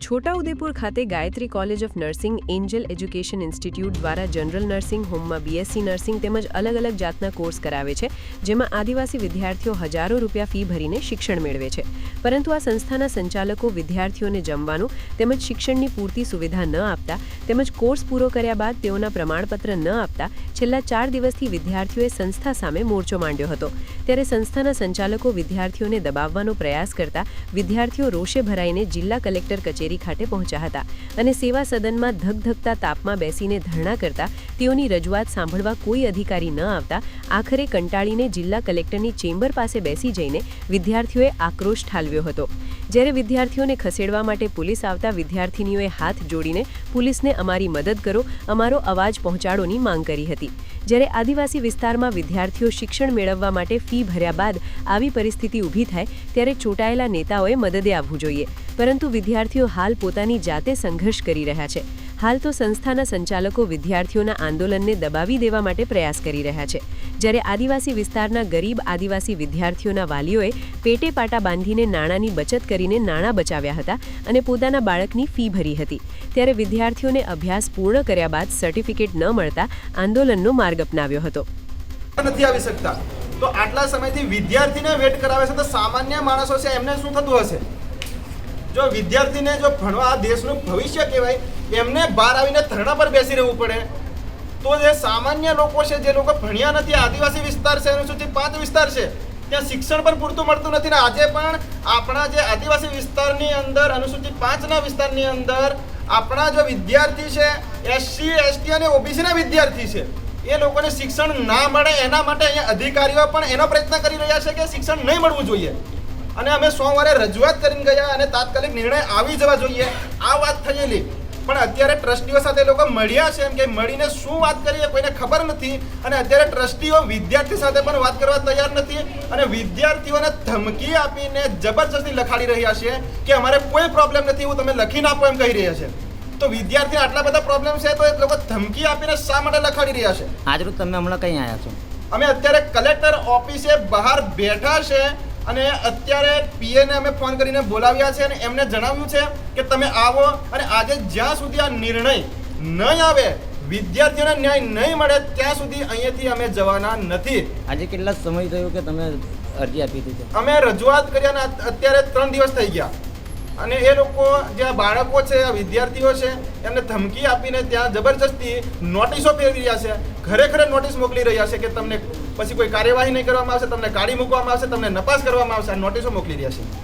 છોટાઉદેપુર ખાતે Gayatri college of nursing Angel education institute દ્વારા general nursing હોમમાં BSc nursing તેમજ અલગ અલગ જાતના કોર્સ કરાવે છે, જેમાં આદિવાસી વિદ્યાર્થીઓ હજારો રૂપિયા ફી ભરીને શિક્ષણ મેળવે છે. પરંતુ આ સંસ્થાના સંચાલકો વિદ્યાર્થીઓને જમવાનું તેમજ શિક્ષણની પૂરતી સુવિધા ન આપતા તેમજ કોર્સ પૂરો કર્યા બાદ તેઓના પ્રમાણપત્ર ન આપતા છેલ્લા 4 દિવસથી વિદ્યાર્થીઓએ સંસ્થા સામે મોરચો માંડ્યો હતો. ત્યારે સંસ્થાના સંચાલકો વિદ્યાર્થીઓને દબાવવાનો પ્રયાસ કરતા વિદ્યાર્થીઓ રોષે ભરાઈને જિલ્લા કલેક્ટર કચેરી ખાતે પહોંચ્યા હતા અને સેવા સદનમાં ધગધગતા તાપમાં બેસીને ધરણા કરતા તેઓની રજૂઆત સાંભળવા કોઈ અધિકારી ન આવતા આખરે કંટાળીને જિલ્લા કલેક્ટરની ચેમ્બર પાસે બેસી જઈને વિદ્યાર્થીઓએ આક્રોશ ઠાલવ્યો હતો. જ્યારે વિદ્યાર્થીઓને ખસેડવા માટે પોલીસ આવતા વિદ્યાર્થિનીઓએ હાથ જોડીને પોલીસને અમારી મદદ કરો, અમારો અવાજ પહોંચાડોની માંગ કરી હતી. જ્યારે આદિવાસી વિસ્તારમાં વિદ્યાર્થીઓ શિક્ષણ મેળવવા માટે ફી ભર્યા બાદ આવી પરિસ્થિતિ ઊભી થાય ત્યારે ચૂંટાયેલા નેતાઓએ મદદે આવવું જોઈએ, પરંતુ વિદ્યાર્થીઓ હાલ પોતાની જાતે સંઘર્ષ કરી રહ્યા છે. હાલ તો સંસ્થાના સંચાલકો વિદ્યાર્થીઓના આંદોલનને દબાવી દેવા માટે પ્રયાસ કરી રહ્યા છે. જ્યારે આદિવાસી વિસ્તારના ગરીબ આદિવાસી વિદ્યાર્થીઓના વાલીઓએ પેટે પાટા બાંધીને નાણાંની બચત કરીને નાણાં બચાવ્યા હતા અને પોતાના બાળકની ફી ભરી હતી, ત્યારે વિદ્યાર્થીઓને અભ્યાસ પૂર્ણ કર્યા બાદ સર્ટિફિકેટ ન મળતા આંદોલનનો માર્ગ અપનાવ્યો હતો. નથી આવી શકતા તો આટલા સમયથી વિદ્યાર્થીને વેટ કરાવે છે, તો સામાન્ય માણસો છે એમને શું થતું હશે? જો વિદ્યાર્થીને જો ભણવા આ દેશનું ભવિષ્ય કહેવાય, એમને બહાર આવીને ધરણા પર બેસી રહેવું પડે, તો જે સામાન્ય લોકો છે, જે લોકો ભણ્યા નથી, આદિવાસી વિસ્તાર છે, અનુસૂચિત 5 વિસ્તાર છે, ત્યાં શિક્ષણ પણ પૂરતું મળતું નથી. ને આજે પણ આપણા જે આદિવાસી વિસ્તારની અંદર, અનુસૂચિત 5ના વિસ્તારની અંદર આપણા જો વિદ્યાર્થી છે, SC, ST અને OBCના વિદ્યાર્થી છે, એ લોકોને શિક્ષણ ના મળે એના માટે અહીંયા અધિકારીઓ પણ એનો પ્રયત્ન કરી રહ્યા છે કે શિક્ષણ નહીં મળવું જોઈએ. અને અમે સોમવારે રજૂઆત કરીને ગયા અને તાત્કાલિક નિર્ણય આવી જવા જોઈએ, આ વાત થયેલી. પણ અત્યારે ટ્રસ્ટીઓ સાથે લોકો મળ્યા છે, એમ કે મળીને શું વાત કરીએ કોઈને ખબર નથી. અને અત્યારે ટ્રસ્ટીઓ વિદ્યાર્થી સાથે પણ વાત કરવા તૈયાર નથી અને વિદ્યાર્થીઓને ધમકી આપીને જબરજસ્તી લખાડી રહ્યા છે કે અમારે કોઈ પ્રોબ્લેમ નથી, હું તમે લખીને આપો એમ કહી રહ્યા છે. તો વિદ્યાર્થીને આટલા બધા પ્રોબ્લેમ છે તો એ લોકો ધમકી આપીને શા માટે લખાડી રહ્યા છે? આજરોજ તમે હમણાં કઈ આવ્યા છો? અમે અત્યારે કલેક્ટર ઓફિસે બહાર બેઠા છે અને અત્યારે પીએને અમે ફોન કરીને બોલાવ્યા છે અને એમને જણાવ્યું છે કે તમે આવો. અને આજે જ્યાં સુધી આ નિર્ણય નહીં આવે, વિદ્યાર્થીઓને ન્યાય નહીં મળે, ત્યાં સુધી અહીંયાથી અમે જવાના નથી. આજે કેટલા સમય થયો કે તમે અરજી આપી હતી? અમે રજૂઆત કર્યા અને અત્યારે 3 દિવસ થઈ ગયા અને એ લોકો જે બાળકો છે, વિદ્યાર્થીઓ છે, એમને ધમકી આપીને ત્યાં જબરજસ્તી નોટિસો ફેરવી રહ્યા છે. ઘરે ઘરે નોટિસ મોકલી રહ્યા છે કે તમને પછી કોઈ કાર્યવાહી નહીં કરવામાં આવશે, તમને કાઢી મૂકવામાં આવશે, તમને નપાસ કરવામાં આવશે, આ નોટિસો મોકલી રહ્યા છે.